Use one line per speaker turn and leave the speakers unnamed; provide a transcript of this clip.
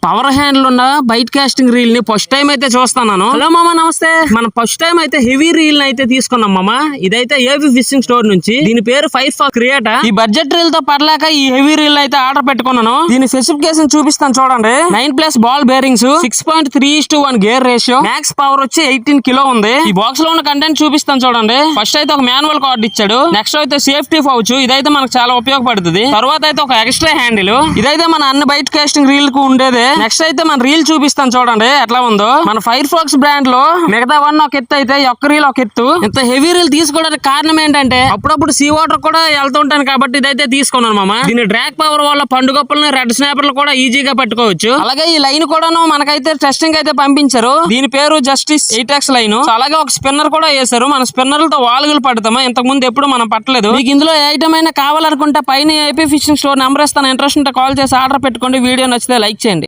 Power handle ఉన్న byte casting reel ని first time అయితే చూస్తున్నాను. హలో మామ, నమస్తే. మనం ఫస్ట్ టైం అయితే హెవీ రీల్ అయితే తీసుకున్నాం మామ. ఇదైతే ఏవి ఫిషింగ్ స్టోర్ నుంచి. దీని పేరు ఫైర్ ఫాక్స్ క్రియేటర్. ఈ బడ్జెట్ రీల్ తో పడలేక ఈ హెవీ రీల్ అయితే ఆర్డర్ పెట్టుకున్నాను. దీని స్పెసిఫికేషన్ చూపిస్తాను చూడండి. 9+ ball bearings, 6.3:1 gear ratio, max power వచ్చి 18 కిలో ఉంది. ఈ బాక్స్ లో ఉన్న కంటెంట్ చూపిస్తాను చూడండి. ఫస్ట్ అయితే ఒక మాన్యువల్ కార్డ్ ఇచ్చాడు. నెక్స్ట్ అయితే సేఫ్టీ పౌచ్, ఇదైతే మనకు చాలా ఉపయోగపడుతుంది. తర్వాత అయితే ఒక ఎక్స్ట్రా హ్యాండిల్, ఇదైతే మన అన్ని బైట్ కాస్టింగ్ రీల్ కు ఉండేదే. నెక్స్ట్ అయితే మన రీల్ చూపిస్తాను చూడండి ఎట్లా ఉందో. మన ఫైర్ ఫాక్స్ బ్రాండ్ లో మిగతా వన్ ఒక ఎత్తు అయితే ఒక్క రీల్ ఒక ఎత్తు. ఇంత హెవీ రీల్ తీసుకోవడానికి కారణం ఏంటంటే అప్పుడప్పుడు సీ వాటర్ కూడా వెళ్తుంటాను కాబట్టి ఇదైతే తీసుకున్నాను మామ. దీని డ్రాగ్ పవర్ వల్ల పండుగప్పులను రెడ్ స్నాపర్లు కూడా ఈజీగా పట్టుకోవచ్చు. అలాగే ఈ లైన్ కూడాను మనకైతే టెస్టింగ్ అయితే పంపించారు. దీని పేరు జస్టిస్ 8X లైన్. అలాగే ఒక స్పిన్నర్ కూడా వేశారు. మన స్పిన్నర్లతో వాలుగులు పడతాము. ఇంతకు ముందు ఎప్పుడు మనం పట్టలేదు. మీకు ఇందులో ఏ ఐటమ్ అయినా కావాలనుకుంటే పైన ఏపీ ఫిషింగ్ స్టోర్ నెంబర్ ఇస్తాను. ఇంట్రెస్ట్ ఉంటే కాల్ చేసి ఆర్డర్ పెట్టుకోండి. వీడియో నచ్చితే లైక్ చేయండి.